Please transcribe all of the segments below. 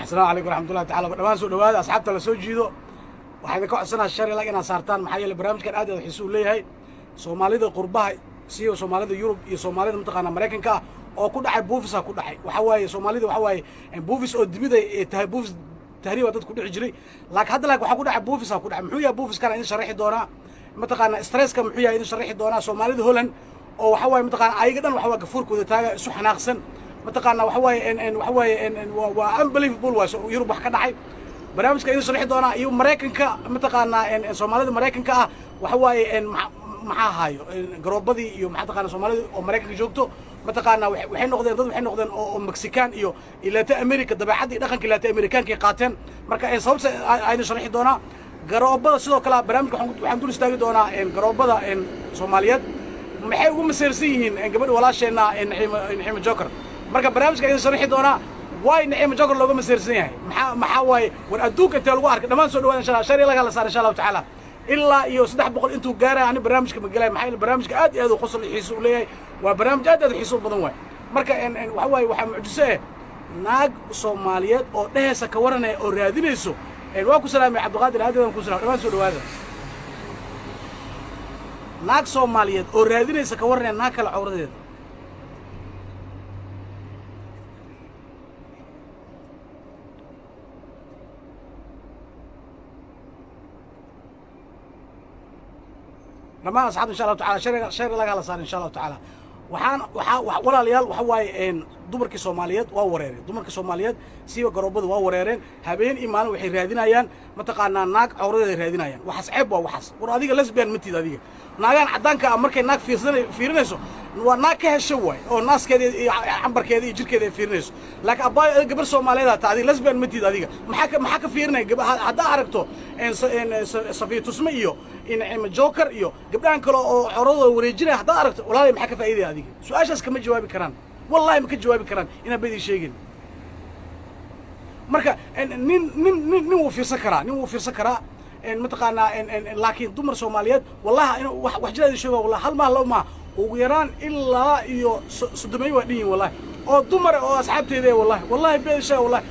السلام عليكم ورحمة الله تعالى دمان سو دhowaada asxaabta la soo jiido waxaan idin ka codsanaa shar ila inaad saartaan maxaa yeelay barnaamijkan aad xiiso u leeyahay Soomaalida qurbaha siyo Soomaalida Yurub iyo Soomaalida mutaqaana Mareykanka oo ku dhacay buufisa ku dhacay waxa waaye Soomaalida waxa waaye buufis oo dibida ay tahay buufis tahriib dad ku dhici jiray laakiin hadda waxa ku dhacay buufisa ku dhacay muxuu yahay buufis kana in sharaxi doona mutaqaana stresska muxuu yahay in sharaxi doona Soomaalida Holland oo waxa waaye mutaqaana ayaga dhan waxa waa gafuurkooda taaga isu xanaaqsan متقنا وحواي unbelievable يروح بحكي نحي برامج كأنه صريح دونا يوم مريكان كا متقنا إن سوماليد مريكان كا وحواي إن مع هاي جروب بدي يوم متقنا سوماليد ومريكان جوكتو متقنا وحين نقدر ضد وحين نقدر مكسيكان يو إلى أمريكا دبي حد يدخل إلى أمريكان كي قاتن مركا إن صوب أين صريح دونا جروب بدي سيدو كلا برامج وحين دول استاجي دونا إن جروب بدي إن سوماليات محي ومسيرسين إن قبل ولا شيء إن حيم جوكر marka barnaamijka idin sharixi doona way Naciim Joker looga maseersan yahay maxaa way war adduunka inta lagu arkay dhamaan soo dhawaad insha Allah shari laga la saar insha Allah taala illa iyo 300 intuu gaaray aan barnaamijka magalay maxay barnaamijka aad iyo aad u qosol xiiso u leeyahay waa barnaamij aad u xiiso badan way marka waxa way waxa mucjiso naag Soomaaliyeed oo dheheesa ka waranay oo raadinayso waa ku salaamay Cabdiqaadir aadaan ku salaamay dhamaan soo dhawaada naag Soomaaliyeed oo raadinaysa ka waranay naag kala cawradeed لما أصحاب إن شاء الله تعالى شر لقى صار إن شاء الله تعالى ولا ليال وحواي إن دمرك الصوماليات ووريرين دمرك الصوماليات سيوا قربض ووريرين هبين إيمان وحي رادين أيان متقنا ناق عورض رادين أيان وحس عيب وحس وراديك لسبيان متي ذاديك ناقان عدانك أمرك ناق في رنسو وناق هالشوي أو الناس كذي عمبر كذي يجير كذي في رنسو لكن أبا قبل الصوماليات تعدي لسبيان متي ذاديك محاك في رنسو هذا عرفته إن صفية تسميه إن عم جوكر إيو قبلان كلو عروض ورجينا هذا عرفت والله ما حكى فائدة هذه سؤال شاس كم جوابي كران والله ما كنت جوابي كران إنا بدي شيء مركا نين وفير سكرة نين وفير سكرة إن متقنا إن لكن دمر سوماليات والله إنه وحجة هذه شو والله هل ما لو ما وغيران إلا إيو صدمي ودين والله أو دمر أو أصحابتي ذي والله بيشة والله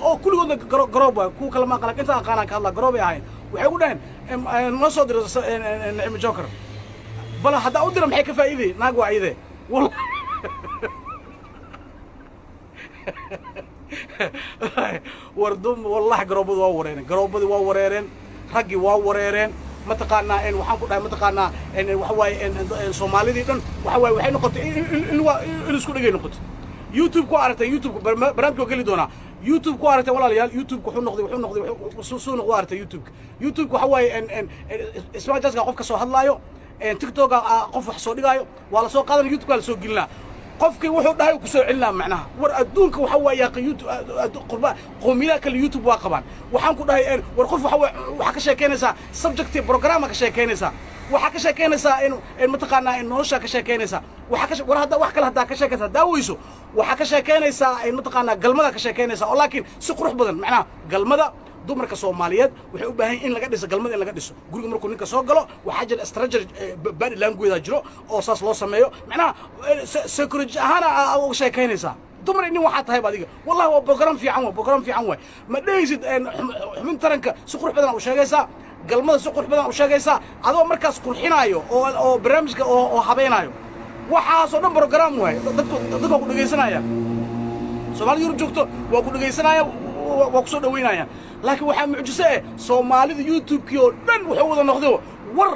أو كل يوم قرابة كل كلام قالك أنت قالك الله قرابة هاي وحيقولين نصدر نعم جوكر بلا حدا أودر محيك فايدة ناقوا عيدة والله وردوم والله قرابة واورين رقي واورين متقانا إن وحنقول متقانا إن وحواي إن الصومالي دي وحواي وحين نقطة إن سكول جاي نقطة يوتيوب كوارته يوتيوب برامج وكلي دونا يوتيوب كوارته ولا ليال يوتيوب كحول نقضي وسوسون كوارته يوتيوب كحواي إن اسمه جالس قف كسو هلايو إن تيك توك قف حصودي جايو ولا سو قادر يوتيوب قال سو قلنا قفك وحول ده يكسو علنا معناها ور أدونك وحواي يا يوتيوب قربان قوميلا كل يوتيوب واقبان وحنقول ده إن ورقف وحواي وحكي شيء كنسا سبجكت برنامج كشيء كنسا وحكي شيء كنسا إن متقنا إن نوشة كشيء كنسا وحكي ورهدا وحكي لهدا كشيء كذا داويسو وحكي شيء كنسا إن متقنا قلمدا كشيء كنسا ولكن سقروح بدن معناها قلمدا دمرك الصوماليات وحي وباهين إن لقى ديس قلمدا إن لقى ديس قولوا مركو نينك سو قالو وحاجة الاستراتيجي بادي لانجويدا جرو أو ساس لو سميو معناها سكرج هانا أو شيء كنسا دمر إني واحد هاي بعديك والله هو بروجرام في عنوة ما دايزد من ترنك سقروح بدن أو شيء قلمدا سقروح بدن أو شيء هذا مركز قرحينايو أو برامج أو حبينايو waxaasoo dhan program way dadku ku dhageysanaya Soomaalidu Yurub joogto waa ku dhageysanaya waa ku soo dhaweynaya laakiin waxa mucjiso ah Soomaalida YouTube-kii oo dhan wuxuu wada noqday war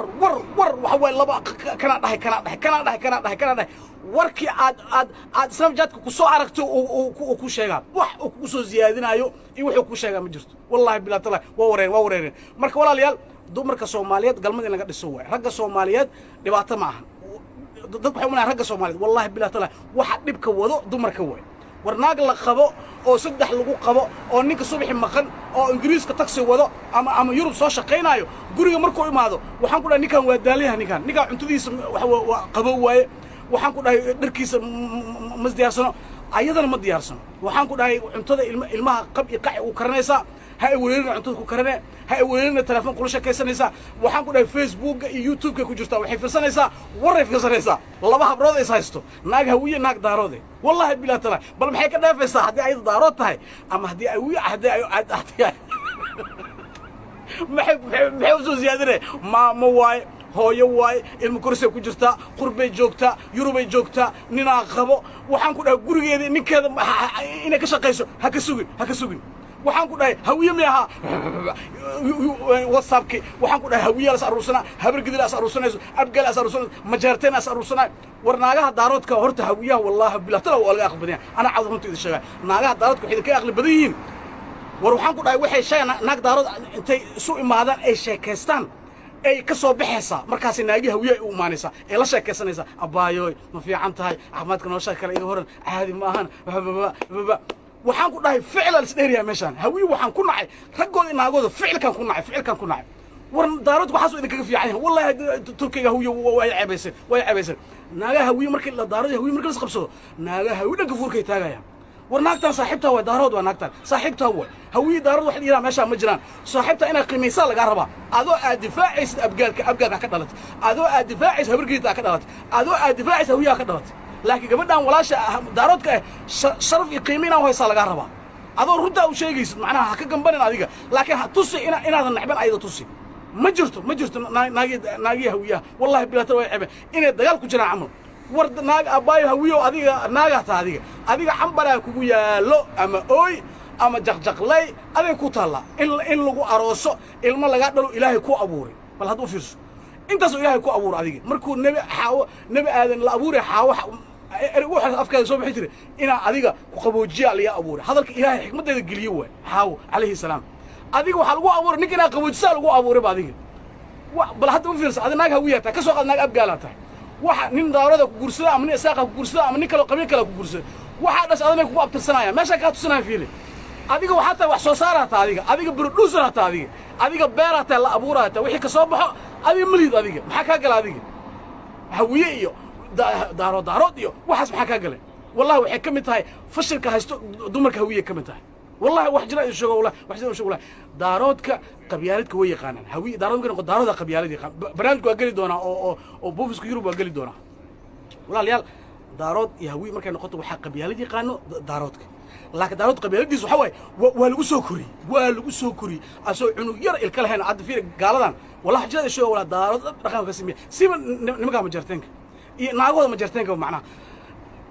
waxa way laba kana dhahay warkii aad Snapchat ku soo aragto oo ku sheegaa wax uu ku soo ziyaadinayo iyo wuxuu ku sheegaa ma jirto wallahi bilaa tala waa wareereen marka walaalayaal dumarka Soomaaliyeed galmada in laga dhiso way ragga Soomaaliyeed dhibaato ma aha dadku waxay umana ragga Soomaaliyeed wallahi bilaa tala waxa dhibka wado dumarka way warnaag la qabo oo saddex lagu qabo oo ninka subaxi maqan oo Ingiriiska taxi wado ama Yurub soo shaqeynayo guriga markuu imaado waxaan ku dhahay ninkan waa daaliyaha ninkan cuntadiisa waxa qabo waaye waxaan ku dhahay dharkiisa masdiyaarsano ayadana ma diyaarsan waxaan ku dhahay cuntada ilmaha qab iyo qac uu karanaysaa ha ay weerarina cuntada ku karane ha ay weerarina telefoon kula shaqaysanaysaa waxaan ku dhahay Facebook iyo YouTube ka ku jirtaa waxay firsanaysaa waray firsanaysaa laba habrood ay haysto naag hawiye naag daaroode wallahi bilaa tala bal maxay ka dhaafaysaa haddii ay daarood tahay ama haddii ay wiya haddii ay maxay soo ziyaadinay maamo waay hooyo waay ilmo korsay ku jirtaa qurbay joogtaa yurubay joogtaa ninaa qabo waxaan ku dhahay gurigeeda ninkeeda inay ka shaqayso ha ka sugin waxaan ku dhahay hawiye miyaha whatsappki waxaan ku dhahay hawiye las aruusana habargidi las aruusanayso abgal las aruusanayso majaarteen las aruusanay war naagaha daaroodka horta hawiyaha wallahi bilaa tala waa laga aqli badan ana cad runta idin sheegay naagaha daaroodka waxay ka aqli badan yihiin war waxaan ku dhahay waxay shay naag daarood intay isu imaadaan ay sheekaystaan ay ka soo baxaysaa markaas naagi hawiye ay u imaanaysaa ee la sheekaysanaysaa abaayoy ma fiican tahay caafimaadka nolosha kale iga horan caadi ma ahan waxaan ku dhahay ficlan isdheeriyaa meeshaan hawiye waxaan ku nacay raggooda naagooda ficilkan ku nacay war daaroodku waxaasoo idinkaga fiican yahay wallahi turkiga hawiye way ceebaysan naagaha hawiye markii la daarood hawiye markii la isqabsado naagaha hawiye dhanka fuurkay taagayaan war naagtan saaxiibtaa way daarood waa naagtan saaxiibtaa way hawiye daarood wax dhiiraa meesha ma jiraan saaxiibta inay qiimaysaa laga rabaa adoo aad difaacaysid abgaalka ka dhalatay adoo aad difaacaysid habargeeda ka dhalatay adoo aad difaacaysid hawiyaha ka dhalatay laakiin gabadhan walaasha daaroodka sharaf iyo qiimeyn aan haysaa laga rabaa adoo runta u sheegaysid macnaha ha ka gambanin adiga laakiin ha tusi inaadan nacban ayda tusi ma jirto naagi hawiyaha wallahi bilaata way ceebe inay dagaal ku jiraan camal war naag abaayo hawiyo adiga naagata adiga cambaraa kugu yaalo ama ooy ama jaqjaqlay adiga ku taala in lagu arooso ilmo laga dhalo ilaahay ku abuuray bal hadduu fiirso intaas ilaahay ku abuuray adiga markuu nabi aadan la abuuray xaawo waxa afkaada soo bixi jiray ina adiga ku qaboojiya la abuuray hadalka ilaahay xikmadeeda geliyo way xaawo alayhi salaam adiga waxa lagu abuuray ninkina qaboojisa lagu abuuray adiga bal hadduu fiirso adiga naag hawiyata ka soo qad naag abgaalata waxa nin daarada ku guursada ama nin isaaqa ku guursada ama nin kale qabiil kale ku guursada waxa dhash adana ku abtirsanaya meesha ka tusanaya fiili adiga waxa taa wax soo saarata adiga producer hata adiga beerata la abuurata wixii ka soo baxo adiga malid adiga maxaa ka gal adiga hawiye iyo daarood iyo waxaas maxaa ka galay wallahi waxay kamid tahay fashilka haysto dumarka hawiye kamid tahay wallahi wax jira isoo wallahi wax jira isoo wallahi daaroodka qabyaaladka way yaqaanaan hawiye daaroodka qabyaalada yaqaan barnaamijku waa gali doona oo buufisku Yurub waa gali doona walaalayaal daarood iyo hawiye markay noqoto waxa qabyaalad yaqaano daaroodka laakiin daarood qabyaaladiisu waxa way waa lagu soo kori asoo cunug yar ilka lahayn cad fiir gaaladan wallahi jira isoo wala daarood dhaqan ka sameeyay siba nimanka ma jarteenka iyo naagooda ma jarteenka macnaha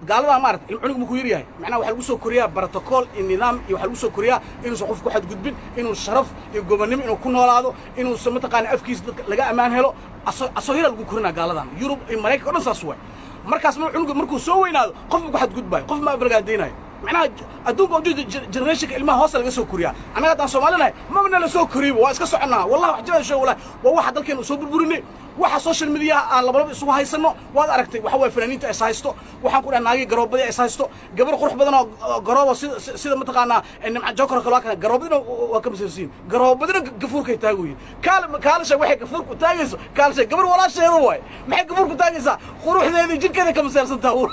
gaalada maarad cunug mu ku yiri yahay macnaha waxa lagu soo koriyaa protocol in nidaam iyo waxa lagu soo koriyaa inuu qof ku xad gudbin inuu sharaf iyo gobonnimo inuu ku noolaado inuu mataqaan afkiisa dadka laga amaan helo asoo hira lagu korina gaaladan Yurub iyo Mareykanka dhan saas way markaas cunug markuu soo weynaado qof ku xad gudbay qof ma balgaadeenay macnaha adduunka ujeed generation ilmaha hoos laga soo koriyaa anaga taan Soomaaliyeed ma la soo koriyo waa iska soconaa wallahi wax jira soo wallahi waa waxa dalkeenu soo burburinay waxa social media aan labalaba isugu haysano waad aragtay waxa way fanaaniinta ay haysto waxaan ku dhaanaagay garoobada ay haysto gabar qurux badan oo garoobo sida mataqaana nimca joker kala ka garoobada waa ka masirsiin garoobada gafuurkay taagooyin kaalsha waxay gafuurku taagayso kaalsha gabar walaasheedo way maxay gafuurku taagaysaa quruxdeeda jidkeeda ka masirsan tahay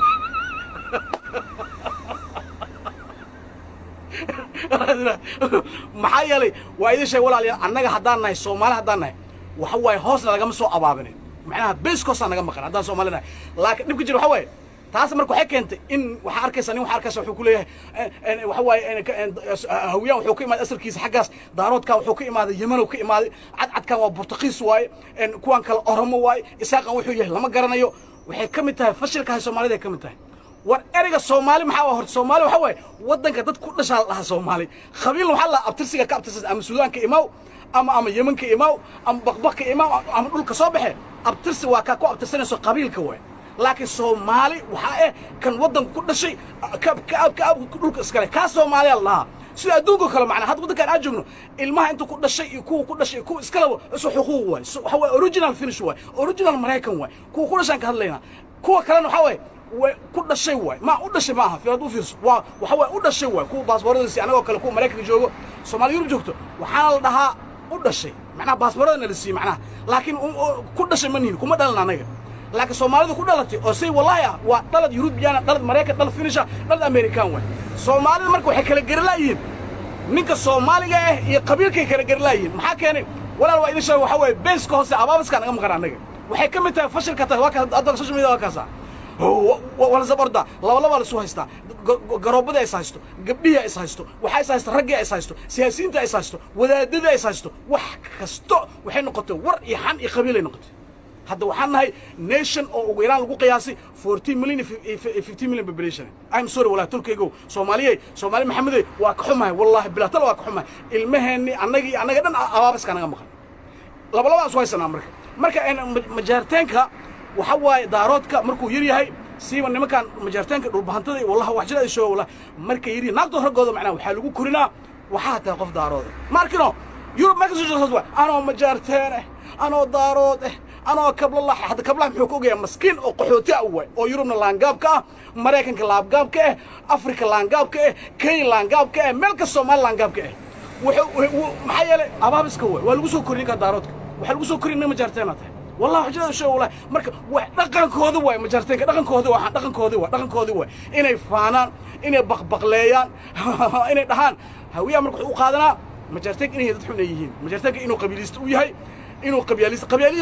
maxaa yeelay waa idin sheeg walaalayaal annaga haddaan nahay Soomaali haddaan nahay waxa way hoosna laga soo abaabinay macnaha beeskoos naga maqan haddaan Soomaali nahay laakiin dibka jiro waxa way taas markuu waxay keentay in waxa arkaysa wuxuu ku leeyahay waxa way hawiyaan wuxuu ka imaaday asalkiisa xaggaas daaroodka wuxuu ka imaaday Yemen uu ka imaaday cadkan waa Portugiis waay kuwan kale Oromo waay isaaqan wuxuu yahay lama garanayo waxay ka mid tahay fashilka Soomaalida ka mid tahay war eriga Soomaali maxaa hor Soomaali waxa way wadanka dad ku dhashay laha Soomaali qabiil waxa la abtirsiga ka abtirsan ama Suudaanka imaaw ama Yemenka imaaw ama baqbaqka imaaw ama dhulka soo baxay abtirsi waa ka ku abtirsanayso qabiilka way laakiin Soomaali waxa kan wadanka ku dhashay ka dhulka iskale ka Soomaali Allah sida adduunka kale macna had wadanka aan joogno ilmaha inta ku dhashay iyo ku dhashay ku iskala isu xuquuq way waxa way original finish way original American way ku dhashan ka hadlayna kuwa kalena waxa way ku dhashay way ma u dhashay maaha fiirad u fiirso waxa way u dhashay way ku baasabooradiisa anaga kale ku Mareykanka joogo Soomaali Yurub joogto waxaan la dhahaa u dhashay macna baasaboorada la siiyay macna laakiin ku dhashay maniin kuma dhalna anaga laakiin Soomaalidu ku dhalatay oo say wallahi waa dhalad European dhalad Mareykan dhalad Finnish dhalad American way Soomaalidu marka waxay kala garlaayeen ninka Soomaaliga ah iyo qabiilkay kala garlaayeen maxaa keenay walaal waa idin sheeg waxa way base ka hoose abaabaska naga maqan anaga waxay ka mid tahay fashilka tahay waa ka hadda social media waa kaasa wala zabarda laba la soo haysta garoobada ay haysto gabdhiya ay haysto waxa ay haysto rag ay haysto siyaasiyiinta ay haysto wadaadada ay haysto wax kasto waxay noqotay war iyo xan iyo qabiil ay noqotay hadda waxaan nahay nation oo ugu yaraan lagu qiyaasay 14 million 15 million population I'm sorry wala tulkaygo Soomaali maxameday waa ka xumahay wallahi bilaa tala waa ka xumahay ilmaheeni anaga dhan abaabaska naga maqan laba soo haysanaa marka majaarteenka waxa waaye daaroodka markuu yar yahay siiba nimankan majaarteenka dhulbahantada wallahi wax jira ay soo wala marka yiri naagto ragooda macnaa waxa lagu korinaa waxa taa qof daarooda markino Europe ma ka soo jeedo anoo majaarteen anoo daarood أنا قبل الله حتى قبل الله محكوك يا مسكين أو قحوتي أول أو يورونا لانجاب كه مريكان كلانجاب كه أفريقيا لانجاب كه كي لانجاب كه ملك الصومال لانجاب كه ومحيله أبابس كوي والوسو كورين كداراتك وحلوسو كورين مجارتيناته والله حجة شو والله مرك دقن كهذا واي مجارتين دقن كهذا واي إني فانان إني بقليان إني دهان هوية مرك وقادنا مجارتين إني يدحون يجين مجارتين إنه قبيليست وياي إنه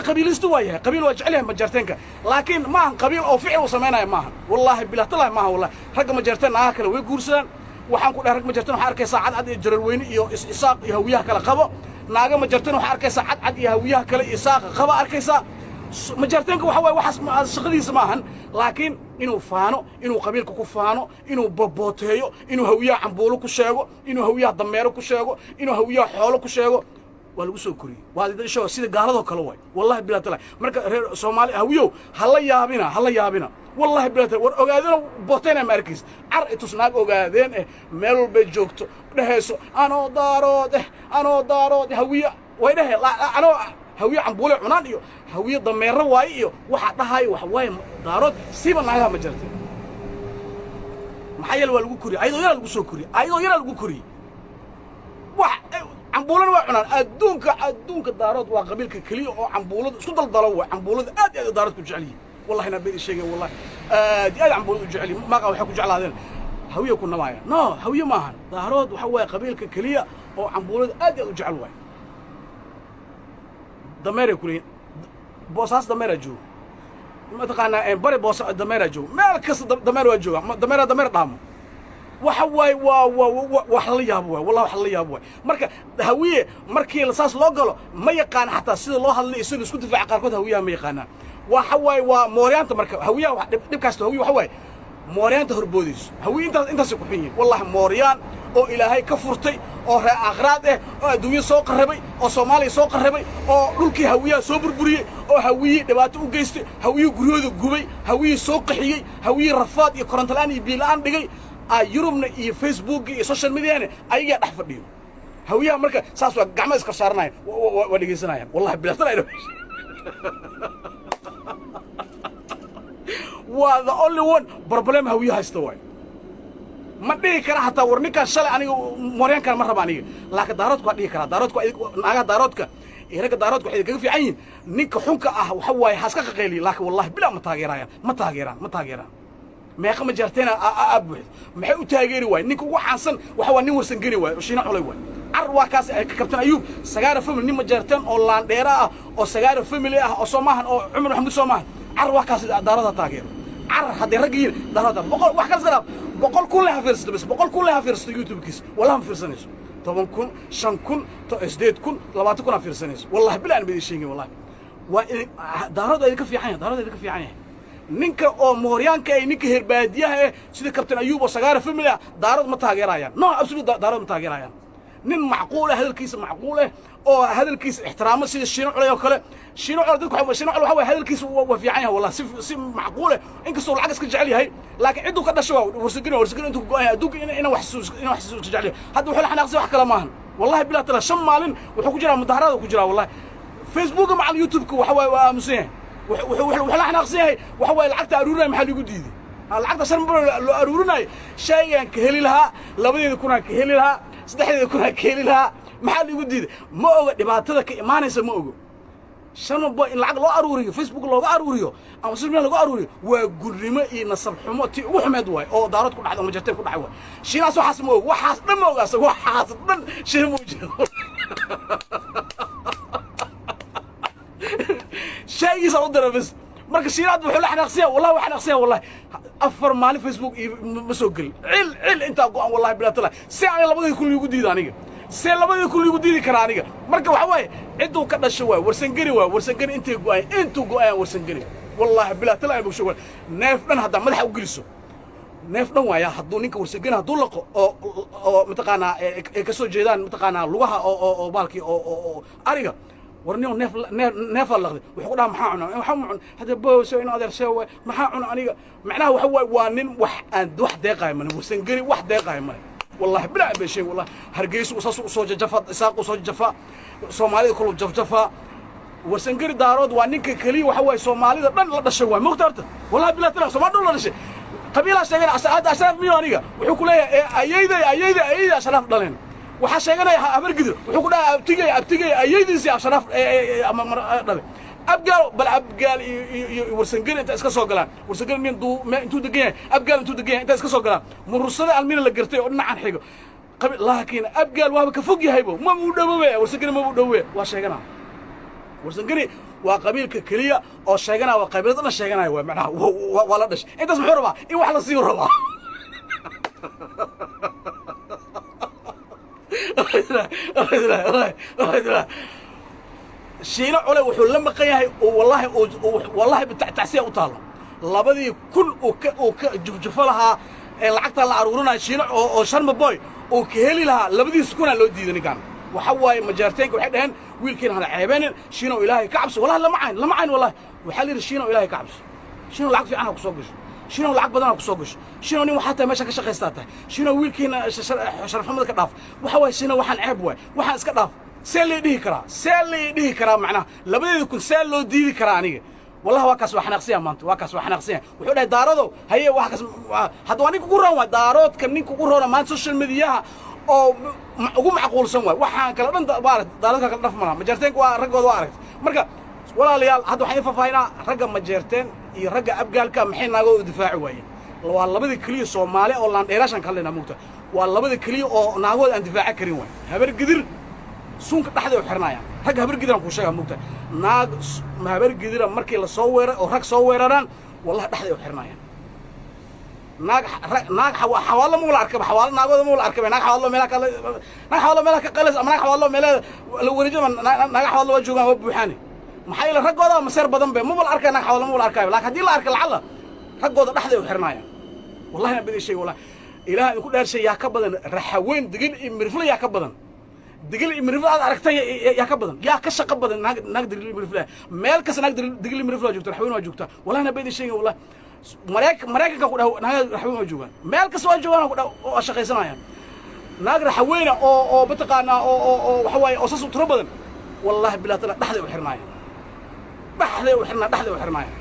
قبيليست وايه قبيل وجعلها مجارتينك لكن ما قبيل أو فعل وسمينا معه والله بلا طلع معه والله رق مجارتين آكل ويجورسان وحنقول رق مجارتين حركة ساعات عد جرالوين إساق يهويها كلا قبا ناقة مجارتين وحركة ساعات عد يهويها كلا إساق قبا أركيسا مجارتينك وحوي وحس شغلي سماهن لكن إنه فانو إنه قبيل كوفانو إنه ببوتيو إنه هوية عمبولو كشاغو إنه هوية ضميرو كشاغو إنه هوية حولو كشاغو والوسو كوري وهذا شو سيد قالوا كلوي والله بلا طلع مرك سومالي هويو هلا يابنا والله بلا طلع وأوجادنا بوتين أمريكيس عرق تصنع أوجادين ميل بيجوكتو نهسو أنا دارود هوية وينه أنا هوية عم بقول عناديو هوية ضمير وايو واحد هاي وحواي دارود سيبنا عليها مجرتين محيل والوسو كوري أيضا يلا الوسو كوري واحد عمبولان وعنان أدونك الدارات وقبيلك كليو أو عمبولاد سود الضلوة عمبولاد أدي دارات كجعليه والله أنا بيد الشيء والله أدي عمبولاد كجعليه ما قالوا حكوا جعل هذين هوية كنا معايا هوية معهن دارات وحواي قبيلك كليو أو عمبولاد أدي جعلوه دمير كلين بوساس دمير جو ما تقانا بري بوس دمير جو ما الكس دمير وجو دمير طعمه وحواي وحليا أبوي والله حليا أبوي مركا هوية مركي لصاص لوجلو ما يقان حتى سيد الله اللي يصير يسكت في عقاركود هوية ما يقانا وحواي وموريانت مركا هوية دبكاست هوية وحواي موريانت هربوديس هوية أنت سكوحين والله موريان أو إلهي كفرتي أو أغراضه أو دوية سوق الربي أو صومالي سوق الربي أو لولكي هوية سوبر بري أو هوية دباتو جيست هوية جرود جوبي هوية سوق حيي هوية رفاض يقرن تلاني بيلان دقي يوروبنا فيسبوك سوشيال ميديا أيها أحفظيهم هوية مركا ساسوا جماعة كسرناي ودقيسناي والله بلا وهذا only one problem هوية هايستوي ما دي كره حتى ورنيكا شل أنا موريان كان مرة بانيه لكن داراتك دي كره داراتك ناقة داراتك إيرك داراتك إذا في عين نيك حنك وحواي حاسك قليل لكن والله بلا متاجران ما يقوم جرتنا أبوه ما هو تاجري واي نيك وحسن وحوا نورسن جري واي وشينا على واي عروا كاس كابتن أيوب سجارة فيلم نيم جرتن أولان ديرا أو سجارة فيلم أو سماهن أو عمر محمد سماهن عروا كاس دارات تاجر هذا رجيل دارات بقول واحد كذا بقول كلها فيرست بس بقول كلها فيرست يوتيوب كيس ولا هم فيرسنيس طبعا كون شن كون إسديد كون لبعض كون فيرسنيس والله بلا أنا بدي شيء والله ودارات هذيك في عينه ninka oo mooryaanka ay ninka herbaadiyaha sida kabtan ayuub oo sagaara family daarad ma taageerayaan absolute daarad ma taageerayaan nin macquul ah oo hadalkiisa ixtiraamo sida shiino culay oo kale shiino culay dadku waxa way hadalkiisa waa fiican yahay wallahi si macquul ah inkastoo lacag iska jecel yahay laakiin ciduu ka dhashay warsigin intuu go'ay adduunka ina wax jecel yahay hadda wuxuu la xanaaqsan wax kala maahan wallahi bilaa tala shan maalin wuxuu ku jiraa mudaharaad ku jiraa wallahi facebook ma al youtube ku waxa way waa aamusan وحنا ناقصين وحوي العقد أرورنا محل يقديدي العقد سنبر أرورنا شيء كهلي لها لابد يكون كهلي لها سدحين يكون كهلي لها محل يقديدي ما هو دبعتها ما نسمع شنو بو إن العقل لا أروريو فيسبوك لا أروريو أو سوشيال ميديا لا أروريو وجريمة إيه نصب حمو تي وحمد واي أو دارات كل حدا مجرتين كل حوا شيء ناس وحاسمه وحاسمه وقاس وحاسمه شيء موجود شيء يصدر بس مركز شيرات وحول إحنا نقصيه والله وإحنا نقصيه والله أفر مالي فيسبوك مسوقل عل أنت والله بلا طلع ساعة لابد يكون يقول دانية ساعة لابد يكون يقول كرانية مركز وحواي عدو كذا شوي ورسنجري أنت جواي أنتوا جواي ورسنجري والله بلا طلع بشوي نافنا هذا ملح وجلسه نافنا ويا حضونيك ورسنجري هدول أو متقانا كسر جيران متقانا لغها أو بالكي أو أريجا ورنيو نف الله وحقول لها محاعنا هذا بوس إنه هذا سوى محاعنا أنا معناه وحوى وانين واحد دقيقة من وسنجري واحد دقيقة من والله بلا بشيء والله هرجيس وصوص جفا إساق وصوص جفا صومالي كله جفا وسنجري دارود وانيك كلي وحوى صومالي ده لا شوى مختارته والله بلا ترى صومالي ولا شيء قبيلة شغال هذا أشراف ميونية وحقول لها أيدي أشراف ضلين وحشيغنا أبر قدر وحقولها أبتجي أيدي أشراف أبقال بل أبقال ورسنجين أنت إسكا سوقلان ورسنجين من دو ما أنتو دقيقة أبقال أنتو دقيقة أنت إسكا سوقلان مرسلة المين اللي قرتي قلنا عن حاجة قبل لكن أبقال وهذا كفوق يهيبه ما مودوه ورسنجين ما مودوه وحشيغنا ورسنجين وقبيل ككلية أو شيغنا وقبيلتنا شيغنا هو معناه ولا دش أنت اسمه ربع إيه واحد يصير ربع شينا على وحول لما قياه والله بالتعسية وطالع لابد كل جفلها العقد اللي عرورنا شينا أو شرم بوي وكهلي لها لابد يسكون على الودي ذني كان وحواي مجارتين وحد هن ويلكين هذا عيبان شينا إلهي كعبس والله لا معين والله وحلي شينا إلهي كعبس شينا العقد في عنها كسوقش شنو العقد بدنا كسوقش شنو نيو حتى ماشي كشقيستاته شنو ويلكينا شرف محمد كداف وحواي شنو waxaan ceeb way waxaan iska dhaaf seel dhihi kara macna labadeedu kun seel loo diidi kara aniga wallahi waa kaas wax xanaaqsiya maanta waa kaas wax xanaaqsiya wuxuu dhahay daarado haye wax kaas hadda waan ku roon waa daaroodka ninku ku roona maanta social media oo ugu macquulsan way waxaan kala dhan daaradka kala dhafmana majarteenku waa ragooda waa aragtay marka walaalayaal hadda waxaan faafaynaa ragga majarteen iyo ragga abgaalka maxay naagoo difaaci waayeen waa labada kaliya Soomaali oo laan dheerashan ka leena mugta waa labada kaliya oo naagoo aan difaaci karin way habar gidir suunka dhaxda u xirnaayaan rag habar gidir aan ku sheegaa mugta naag habar gidir markii la soo weeray oo rag soo weeraraan wallahi dhaxda u xirnaayaan naag xawaalo ma la arkay xawaalo naagooda ma la arkay naag xawaalo meela ka qalas ama naag xawaalo meela la wareejiyo naag xawaalo waa joogaan waa buuxani maxay la ragooda masir badan bay ma la arkay naag xawaalo ma la arkay laakiin hadii la arkay lacala ragooda dhaxda u xirnaayaan wallahi nabadi shay wallahi ilaahay ku dhaar shay yaa ka badan raxaweyn digil imirfla yaa ka badan digil imirfla aad aragtay yaa ka badan yaa ka shaqo badan naag digil imirfla meel ka naag digil imirfla joogto raxaweyn waa joogta wallahi nabadi shay wallahi mareykanka ku dhaw naag raxaweyn waa joogan meel ka soo joogan ku dhaw oo shaqaysanayaan naag raxaweyn oo bataqaana oo waxa way oo soo tiro badan wallahi bilaa tala dhaxda u xirnaayaan dhaxda u xirnaayaan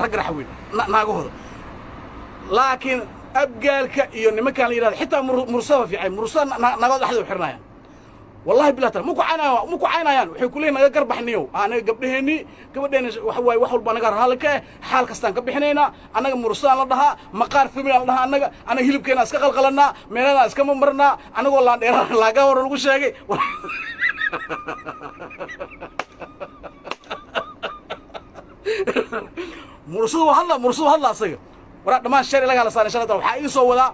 rag raxaweyn naagahooda laakiin abgaalka iyo nimankan la yiraahdo xitaa mursaba fiicay mursaba nagad dhaxda u xirnaayaan wallahi bilaa tala muku caynayaan waxay ku leeyihiin naga garbaxniyo anaga gabdhaheeni gabadheena waxa way wax walba naga halka xaal kastaan ka bixinayna anaga mursaan la dhahaa maqaar family la dhahaa anaga hilibkeena iska qalqalana meelana iska marna anagoo laan dheeraan laaga hor lagu sheegay mursada hadla asaga wara dhamaan shar ilaga la saaray shalada waxa idin soo wada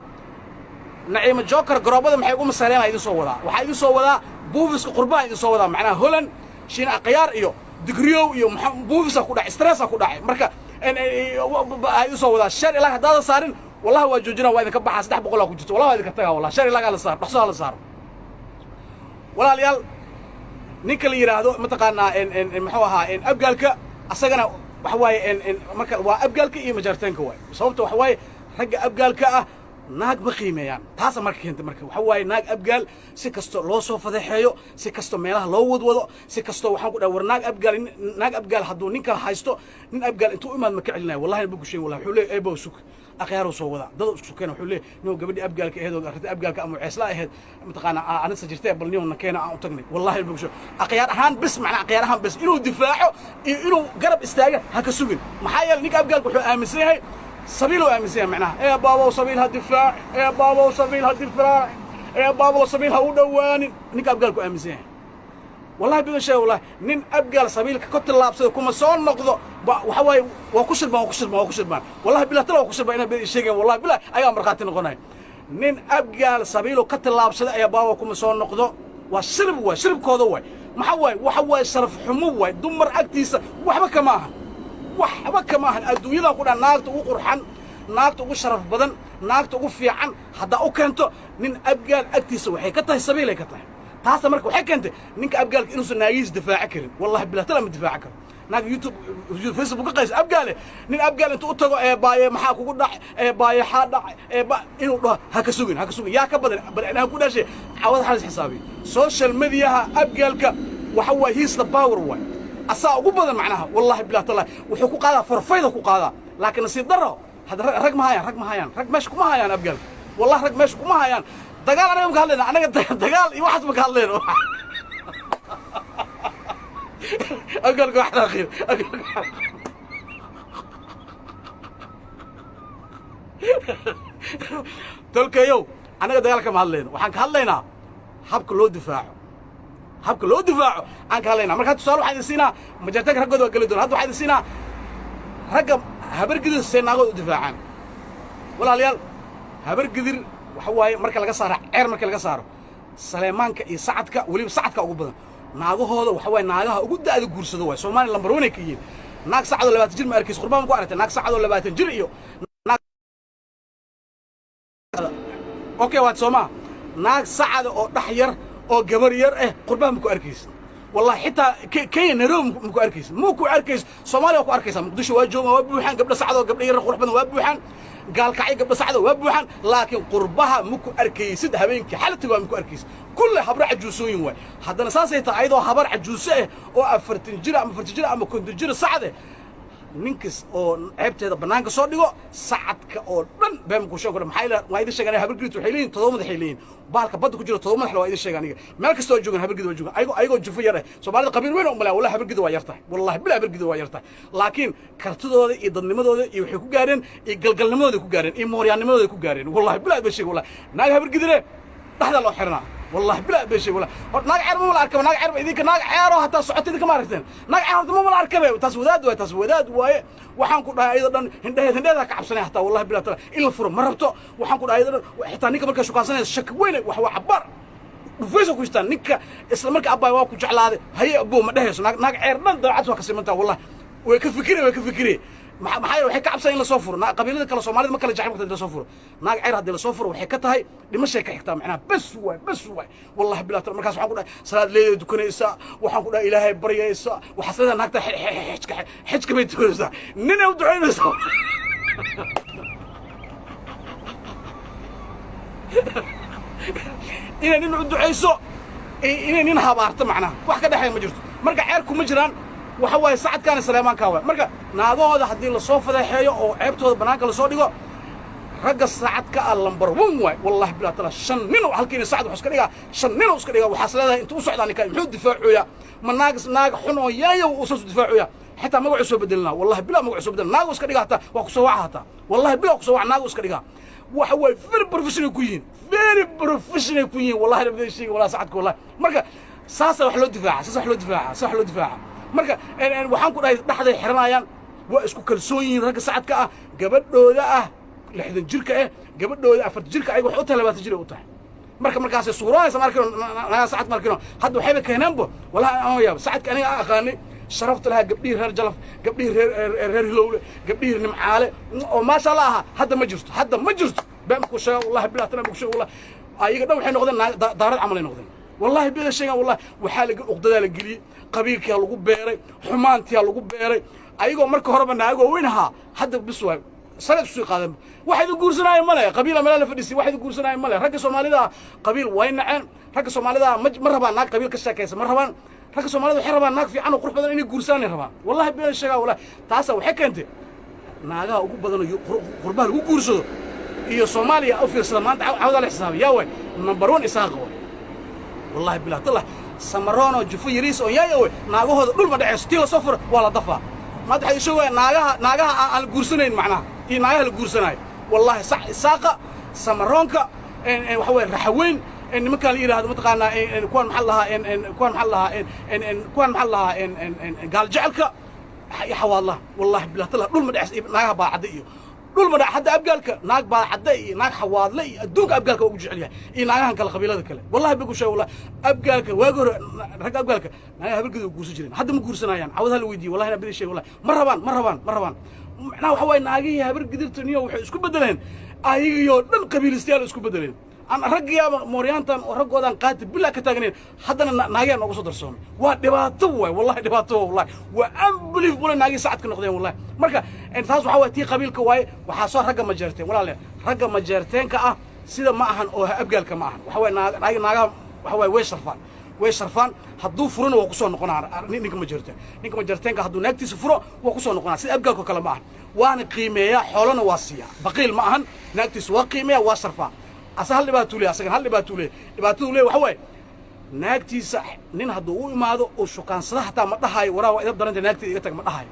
naciima joker garoobada maxay ugu masareena idin soo wada waxa idin soo wada buufiska qurbaa idin soo wada macna holan shiin aqyaar iyo digriyo iyo buufisa ku dhac stress ku dhacay marka idin soo wada shar ilaga hadaada saarin wallahi waa joojina waa idin ka baxaa 300 ku jirto wallahi waa idin ka tagaa wallahi shar ilaga la saar dhaxso la saar walaalayaal ninka la yiraahdo mataqaana muxuu ahaa abgaalka asagana waxa waaye marka waa abgaalka iyo majarteenka waay sababta waxa waaye ragga abgaalka ah naag ma qiimeeyaan taasa marka keenta marka waxa waaye naag abgaal si kasto loo soo fadeexeeyo si kasto meelaha loo wadwado si kasto waxaan ku dhahay war naag abgaal hadduu nin kala haysto nin abgaal intuu imaad ma ka celinayo wallahi ma gushay wallahi wuxuu leeyahay eebow suk akhyaar soo wada dad isku sukeen wuxuu leeyahay noo gabadhi abgaalka aheed oo arrinta abgaalka ama ceesla aheed mataqaana anisa jirtay bal niyo nakeena aan u tagnay wallahi ma gushay akhyaar ahaan bis macna akhyaar ahaan bis inuu difaaco inuu garab istaaga ha ka sugin maxaa yeelay ninka abgaalka wuxuu aaminsan yahay سبيل وامسيه معناها يا بابا وسبيل هالدفاع يا بابا وسبيل هالدفاع يا بابا وسبيل هودوان نك ابقالكو امسيه والله بيقول شيء والله نين ابقال سبيل كنت لابسه كما سو نقدو waxa way waa ku shilbaan wallahi bila tala waa ku shilbaan inay sheegeen wallahi bila ayaa marqaati noqonay nin abgaal sabiilo ka talaabsada ayaa baawa kuma soo noqdo waa shiribkooda way waxa way sharaf xumo way dumar agtiisa waxba kama aha waxba kama ahan adduunyada ku dhan naagta ugu qurxan naagta ugu sharaf badan naagta ugu fiican hadda u keento nin abgaal agtiisa waxay ka tahay sabiilay ka tahay taas marka waxay keentay ninka abgaalka inuu naagiis difaaci karin wallahi bila tala ma difaaci karo naag youtube facebook ka qays abgaale nin abgaal intuu u tago ee baaye maxaa kugu dhac ee baaye xaa dhac ee inuu dhaho ha ka sugin yaa ka badan bal inaan ku dhashay cawad xalis xisaabi social media abgaalka waxa waa he's the power way asaa ugu badan macnaha wallahi bila tala wuxuu ku qaadaa farfayda ku qaadaa laakiin nasiib daro hada rag ma hayaan rag meesha kuma hayaan abgaal wallahi rag meesha kuma hayaan dagaal anaga ma hadlayna anaga dagaal iyo waxaas ma hadlayno abgaalka wax akhir tolkayow anaga dagaal kama hadlayno waxaan ka hadlaynaa habka loo difaaco aan ka hadlaynaa marka tusaale waxaan idin siinaa majartag raggooda waa geli doona hadda waxaan idin siinaa ragga habargidir seenaagood u difaacaan walaalayaal habargidir waxa waaye marka laga saaro ceer marka laga saaro saleemaanka iyo sacadka weliba sacadka ugu badan naagahooda waxa waaye naagaha ugu da'da guursado waay soomaali lambar 1 ay ka yihiin naag sacadoo 20 jir ma arkaysa qurbaan ku aragtay naag sacadoo 20 jir iyo okay waad soomaa naag sacada oo dhax yar oo gabar yar qurbaan ku arkaysa wallahi xitaa kenya nairobi ku arkaysa ku arkaysa soomaaliya ku arkaysa muqdisho waa jooga waa buuxan gabdha sacadoo gabdha yar qurux badan waa buuxan gaalkacay gabdha sacadoo waa buuxan laakiin qurbaha ku arkaysid habeenkii xalti waa ku arkaysa كل حبر عجوسين واي حدنا ساسي تعيدوا حبر عجوسه أو أفرتجرة أما كنت جرة سعده ننكس أو عبت هذا بنانك صادقه سعدك أو بن بهم كوشوا كلهم حيلا وايد الشجرة حبر جريتو حيلين تضامن حيلين بالك بدك كجرة تضامن حلو وايد الشجرة مالك استوى جوجن حبر جريتو جوجن أيقو جفيره سبحان القبيل وين ولا ولا حبر جريتو ويرتاح والله بلا حبر جريتو ويرتاح لكن كرتو هذا يضل نمو هذا يحكوا جارين يقلقل نمو هذا كجارين يموريان نمو هذا كجارين والله بلا بشيء والله ناقة حبر جريتو لحظة الله حرنا والله بلا بشيء ولا ناق عرب ولا أركب ناق عرب إذا كان ناق عياره حتى صعدت إذا كمان رحتين ناق عرب ما ولا أركبه تسوداد وحنقول أيضا هندها كعبسنا حتى والله بلا ترى إلا الفرم مربطه وحنقول أيضا حتى نيك بركة شو كان الشك وين وهو عبار وفيزو كويستان نيك إسلام مركب أبا واقو جعل هذا هي أبوه ما دهش ناق عرب نقدر عتوه كسمنته والله وكيف فكري maxay waxay ka cabsan in la soo furo qabiilada kala Soomaalida ma kala jacayl waqti la soo furo naag ceyr hadii la soo furo waxay ka tahay dhimashay ka xigtaa macna bas way wallahi bilaa tar markaas waxaan ku dhahay salaad leeyahay dukanaysa waxaan ku dhahay ilaahay baryaysa waxa sida naagta xijka bay tuuraysa nina u ducaynaysa ina u ducayso ina habaarto macna wax ka dhaxay ma jirto marka ceyrku ma jiraan waxa way sacadkan Salaaman ka waa marka naagooda hadii la soo fadeexeeyo oo ceebtooda banaanka la soo dhigo ragga sacadka lambar 1 way wallahi bila tala shan nin halkii sacad wax iska dhiga shan nin iska dhiga waxa leedahay intuu socdaan ka muxuu difaacuya ma naag xun oo yaayo uu soo difaacuya حتى ما قعد سو بدلنا والله بلا ما قعد سو بدلنا ناقص كدغا حتى وا كسو وعاتا والله بلا كسو وع ناقص كدغا waxa way very professional kuyin wallahi rabbi sheeg wala sacadku wallahi marka saasa wax loo difaaca marka waxaan ku dhahay dhaxday xiranayaan waa isku kalsoon rag sacadka ah gabadhooda ah 60 jirka ah gabadhooda 40 jirka ay wax u tahay 20 jir u tahay markaas suuraysa markii sacad markii hadda waxay keenanbo wallahi aan yaab sacadka aniga aqaani شرفت لها قبليه رير جلف قبليه رير هلول قبليه نمعاله وما شاء الله هذا ما جرت بامكو شاء والله بلا تنا بكو والله ايغا دو waxay noqdeen daarad amal ay noqdeen wallahi bila sheega wallahi waxa la uqdada la galiye qabiilka lagu beeray xumaantii lagu beeray ayagoo marka horeba naago weynaha hadda bis way سنة سوي قادم واحد يقول سنة ملا قبيلة ملا فديسي واحد يقول سنة ملا رك سومالي ذا قبيل وين عن رك سومالي ذا مرة بان ناق قبيل كشاكيس مرة بان رك سومالي ذا حربان ناق في عنو قرب بدن إني يقول سنة ربان والله بين الشجع ولا تعسى وحكي أنت ناقها وقول بدن قربان يقول سو هي صوماليا أو في سلمان عود على حساب يا وين نمبرون إساقه والله بالله طلع سمرانو جفو يريس أو يا وين ناقه دول ما دعس تيلا صفر ولا ضفا ما دحي شو ناقها الجورسنين معناه هي ناقها الجورسنين والله صح إساقة سمرانك إن وحوي رحوين إن مكان إلى هذا متقنا إن كون محلها إن كون محلها إن كون محلها إن قال جعلك يا حوالله والله بالله طلع دول ما دعس ناقها بعديه دول ما حد أبقالك ناق بعد حد ناق حواد لي الدوق أبقالك وجع عليها إيه ناقها كلا قبيلة ذكلا والله بيقول شيء والله أبقالك واجر رك أبقالك ناقها بيقول جوس جرين حد مقول سنة يعني عوضها الويدي والله أنا بدي شيء والله مرة أنا وحوي ناقيها بيقدر تنيا وإسكو بدلين أيجيو دم قبيلة استيال إسكو بدلين أنا رجيا موريانتان ورجودان قاتل بلا كتاجنين حتى ناقيا نقص درسهم ودباتوه والله دباتوه والله وأمبليف ولا ناقي ساعد كنقدين والله مركا أنت هذا حوي تي قبيل كواي وحصار رجع مجرتين ولا لا رجع مجرتين كأ سيدا معهن أو أبقال كمعهن وحوي ناقي وحوي ويش صرفان هدو فرن وقصون نقنع نيك مجرتين كهدو نكتي سفرو وقصون نقنع سيدا أبقال كلا معهن وأنا قيمة حولنا واسية بقيل معهن نكتي سوا قيمة وصرفان أسهل لباتولي أسهل هل لباتولي وحوي ناكتي صح نين هدو ما هذا وشكان صراحة ما تهاي وراه إذا بدرنا ناكتي يقتك ما تهاي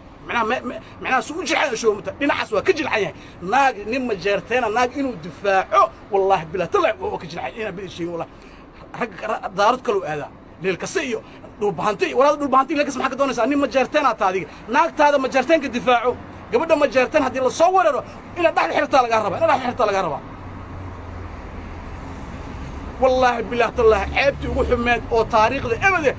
معناه سوق جل شو متى نين حسوا كجل عيان ناق نين مجرتين ناق إنه دفاعه والله بلا طلع وكجل عيان أنا بالشيء والله حق دارت كلو هذا للكسيو دول بهانتي وراه دول بهانتي لك اسمح كدونس نين مجرتين هذا ناق هذا مجرتين كدفاعه قبل مجرتين هذه اللي صوره إلى دحر حرتها لقربها إلى دحر حرتها لقربها والله بالله طلع عيبتي وحماد أو تاريخ ذا أبدا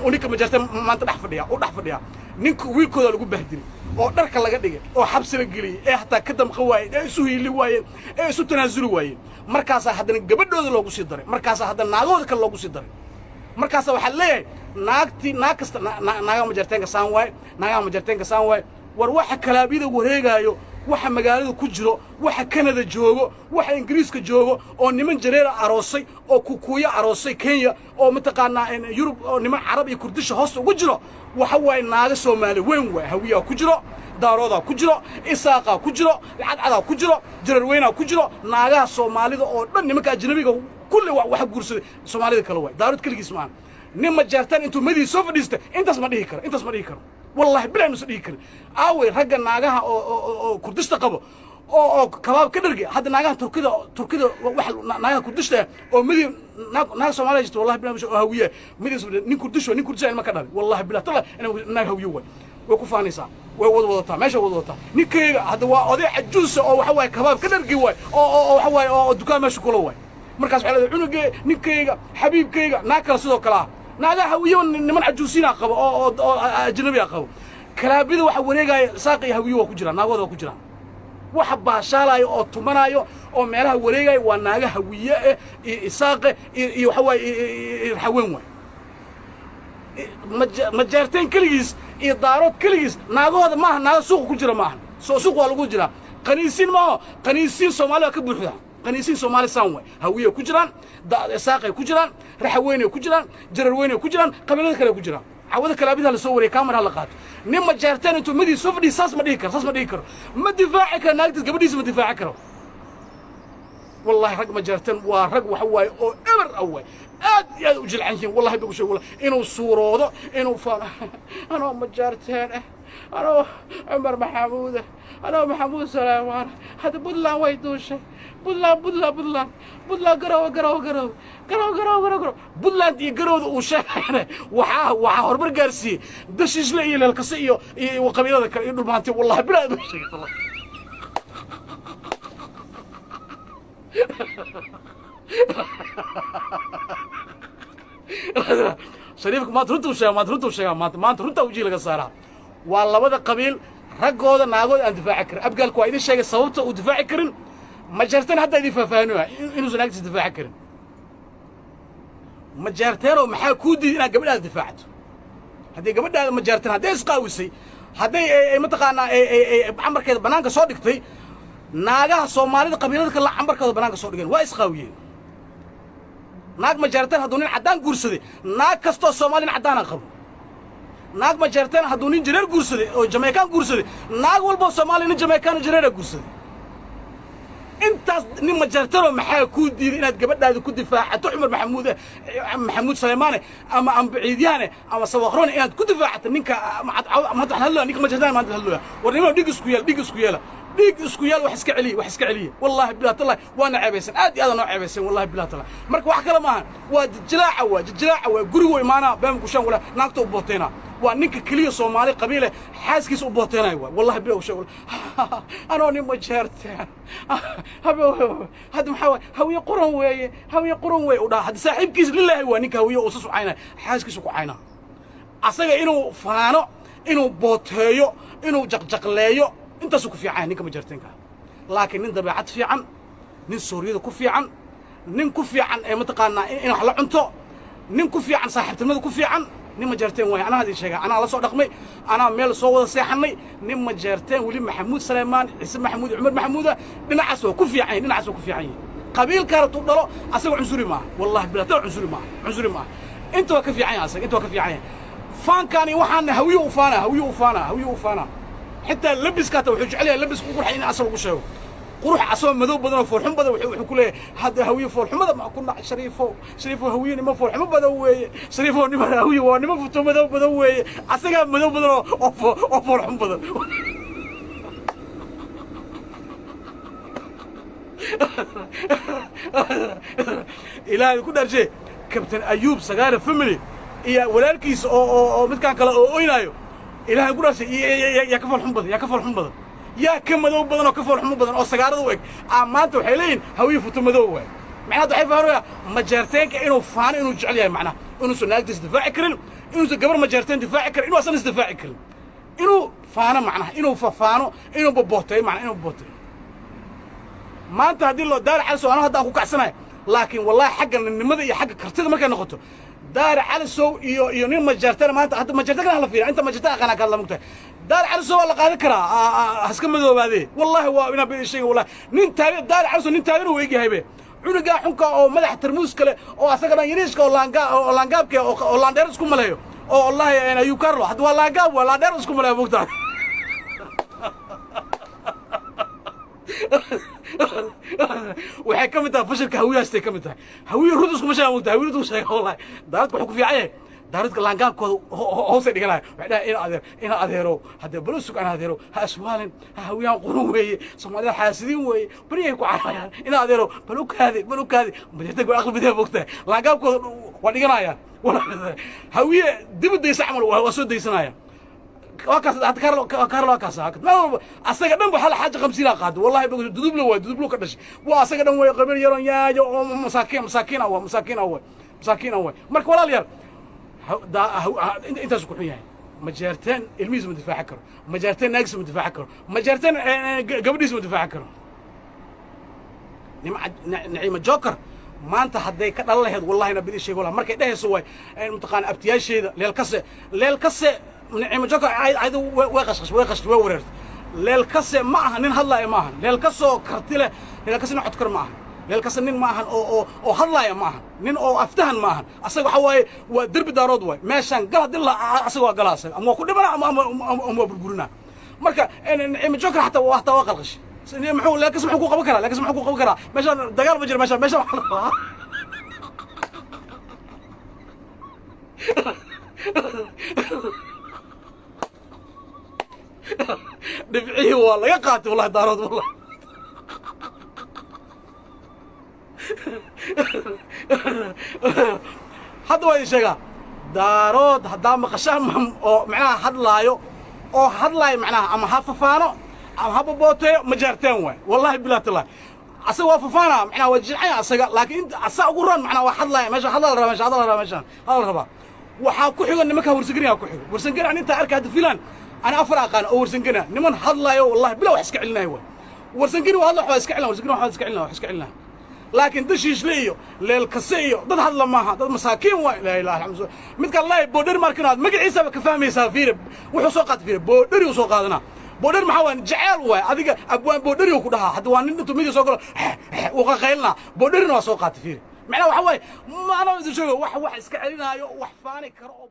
ونيك مجرد ما أنت دحفديها نيك ويلكو ذا لقوا بهدلي أو درك الله قديه أو حبس الجلي حتى كدم قوايد سوي اللي وايد سو تنازل وايد مركز هذا قبل ده لوجو صدري مركز هذا ناقود كل لوجو صدري مركز وحليه ناقتي ناقص ناقة مجرتين كسان واي وروح كلابيده وريجايو waxa magaalada ku jiro waxa Canada joogo waxa Ingiriiska joogo oo niman jareer aroosay oo kukuya aroosay Kenya oo mataqaana in Yurub oo niman Arab iyo Kurdish hoos ugu jiro waxa way naaga Soomaali weyn way hawiya ku jiro daarooda ku jiro isaaqa ku jiro cadcada ku jiro jareer weyna ku jiro naagaha Soomaalida oo dhan nimanka ajnabiga kulli waxa guursaday Soomaalida kala way daarood kaligiis ma nima jartan intuu madii soo fadhiistay intaas ma dhihi karo والله بلا نصديق أوي رجع ناقها أو كردش تقبل أو كباب كدرجة هذا ناقها تركيا واحد ناقها كردش أو مدي ناق سومالي جت والله بلا مش هوية مدي نين كردش ما كذا والله بلا طلع أنا ناق هوية وكفاني صار ووضوطها ماشي وضوطها نيكي هذا وهذا عجوز أو حواي كباب كدرجة واي أو حواي أو دكان ماشي كله واي مركز على عنق نيكي حبيب كي ناكل صدق كلام ناقها هوية نمن عجوزين أقبل أو أجنبي أقبل كلابيد waxa wareegay saaqay hawiyo waa ku jiraan naagooda waa ku jiraan waxa baashaalay oo tumanayo oo meelaha wareegay waa naaga hawiye ee saaqay iyo waxa way haween way ma jaarteen kaligiis iyo daarood kaligiis naagooda ma aha naaga suuq ku jira ma aha suuq waa lagu jira qaniisiin Soomaaliya ka buuxda qaniisiin Soomaali saan way hawiye ku jiraan saaqay ku jiraan raxweyn ku jiraan jararweyn ku jiraan qabiilada kale ku jiraan عوضك كلابيدها لصوري كاميرا لقات نما جارتين انتو مدي سوفدي ساس ما ديكر ما دفاعك ناقد قبل ما دفاعك والله رق ما جارتين ورق وحواي او امر اول يا وجل عنشين والله بيقول شيء والله انو صوروده انو انا ما جارتين انا عمر انا محمود سليمان هذا بدلا ويدوش بدلا قرو بدلا دي قرو وشاحنه وحا هربر غارسي دشيش لا الى القصيو وقبيلده كل يدل مانتي والله بلا شيء والله شريفك ما تردوا شيء ما تردوا وجي لغا سارا waa labada qabiil ragooda naagood aan difaaci karin abgalku waa idin sheegay sababta uu difaaci karin ma jartan hadda idin faahfaahinayo inuu sanaagti difaaci karin ma jartan oo maxaa ku diiday inaad gabadha difaacto haddii gabadha ma jartan hadday isqaawisay hadday mataqaana amarkeeda banaanka soo dhigtay naagaha Soomaalida qabiilada kala cambarkooda banaanka soo dhigeen waa isqaawiyeen naag ma jarteen hadduu nin cadaan guursaday naag kastoo Soomaali cadaan qabo naag ma jarteen hadduu nin jireer guursaday oo Jamaican guursaday naag walba Soomaali nin Jamaican jireer guursaday intaas nin ma jartano maxaa ku diiday inaad gabadhaada ku difaacato Umar Maxamuud Suleymaan ama Ambiidiyane ama Sawaqroon inaad ku difaacato ninka ma hadlo ninka ma jartaan ma hadlo warnimo dhig isku yeel ديك اسكويال وحسك عليه والله بلا الله وانا عيبسن ادي هذا نوع عيبسن والله بلا الله مرك واخ كلام ما وا جلاعه غري وي مانا بام كشان ولا ناقته بوتينا waa ninka kaliya Soomaali qabiile xaaskiis u booteynay wallahi bilow sheeg ana nin ma jeerteen hada maxaa hawiye quran weeye u dhaa hada saaxiibkiis lillahi waa ninka hawiye oo soo cayna xaaskiis ku cayna asaga inuu faano inuu booteeyo inuu jaqjaqleeyo inta soo ku fiican ninka ma jeerteenka laakiin nin dabeecad fiican nin Sooriyada ku fiican nin ku fiican ee mataqaanaa in wax la cunto nin ku fiican saaxiibtinimada ku fiican نما جرتين وين أنا هذه الشيء أنا على صوت رقمي أنا ميل صوت سيحني نما جرتين ولي محمود سليمان اسم محمود عمر محمودة ننعسوا كفي عين قبيل كارت ضلوا أسوي عنصري معه والله بلا ترى عنصري معه أنتوا كفي عين أنتوا كفي عين فان كان يوحنا هوي وفانا حتى لبس كاتو وحج عليه لبس وقول حين أصل وشوا قروح عصام مذوب بدنا فرحم بدنا وحكوا له هذا هوي فرحم بدنا ما كنا شريفه هوي ما فرحم بدنا شريفه نما هوي ونما فتو مذوب بدنا عساق مذوب بدنا فرحم بدنا إلى كل درجة كابتن أيوب سجارة فملي يا ولالكيس أو متكان كلا أو إنايو إلى كل درجة يا كفر حمبض يا كم مذوب بدن وكفر حمود بدن أو سجارة ذوق أمانته حيلين هوي فتو مذوب معناه ضعيف هرويا مجرتين كإنه فان إنه جعليه معناه إنه سناك دفاع كرن إنه قبل مجرتين دفاع كرن إنه أصلا دفاع كرن إنه فانا معناه إنه فانو إنه ببوتي معناه إنه ببوتي ما أنت هدي له دار على سو أنا هذا أخوك أحسنه لكن والله حق النمذج حق كرتده ما كان نقطه دار على سو يونين مجرتين ما أنت حتى مجرتين هلا فيها أنت مجرتين أنا كلام مقطع دار عرسو ولا قال كرا حسكم مذوب هذه والله هو انا بين شيء والله نين تاريخ دار عرسو نين تاريخ ويجي هيبه عنقا حنكا او مدح ترموس كله او اسغنا يريسكا او لانغابك او لاندير اسكو ملهيو او والله انا يو كارلو حد والله غاب ولا لاندير اسكو ملهيو بوقتها waxay kamid fashilka hawiyaastay kamid tahay hawiyo rudus kuma sheego waqti hawiyo rudus sheego wallahi daaradku wuxuu ku fiicay daaradka laangaabkooda hoos ay dhiganay waxay ina adeero hadda balusuk aan adeero ha aswaalin hawiyaan qurun weeye Soomaalida xaasidiin weeye bariyay ku caayaan ina adeero balukaadi madixta aqal bidaa waqti laangaabkooda waa dhiganayaan wallahi hawiye dibadaysa amal waa soo daysanayaan وكاس كارلو كاس ما أسرع دم بحال حاجة 50 قاد والله دودبلو كدش وأسرع دم ويقبل يرون يا مساكين أول مرك ولا لير أنت سكون يعني مجارتين الميز مدفع حكر مجارتين ناقص مدفع حكر مجارتين قبل اسمه مدفع حكر نعيم الجوكر ما أنت حدي كذا الله والله نبي شيء والله مرك ده سوى متقان أبتياج شيء للكسة نعم جوكر عيد وقش ووررت للكسة معها نين هلا معها للكسة كرتله للكسة نحط كر معها للكسة نين معها أو هلا معها نين أو أفتهن معها أصلا حواي ودرب دارود واي ماشان قلد الله أصلا قلاص أما كل مرة أما بربرنا مركا نعم جوكر حتى وقلقش محو للكسة حقوق بكرة للكسة حقوق بكرة ماشان دجال بجر ماشان دفعيه والله يا قاتل والله دارود والله هذا وين شجع دارود هذا مقشام أو معناها هذلايو أو هذلاي معناها أما هففانو أما هببوتي مجرتين وين والله بلا الله أسوأ ففانا معناها وجعي أسجع لكن أنت أسأ قرن معناها هذلاي ماشي هذلا ماشي هذا ربا وحاكو حيو إن مكان ورسقني حاكو حيو ورسقني يعني أنت أركض فلان أنا أفرق أنا ورسقني نمن هذلا والله بلا وحسك علنا هو ورسقني وهذا حسك علنا ورسقني حسك علنا لكن دشيش ليه للكسيو ضد هذا ما هذا مساكين لا إله إلا الله مثل الله بودر ماركنات ما قد عيسى كفاهم يسافير وحسوقات فيه بودر وسوقاتنا بودر محاوان جعل واي أديك أبوان بودر يوكلها حد وان أنتم ميجي سوكل وقاقيلنا بودر نواسوقات فيه معناه وحواي ما أنا بدي شو وح إسكالينا وح فاني كروب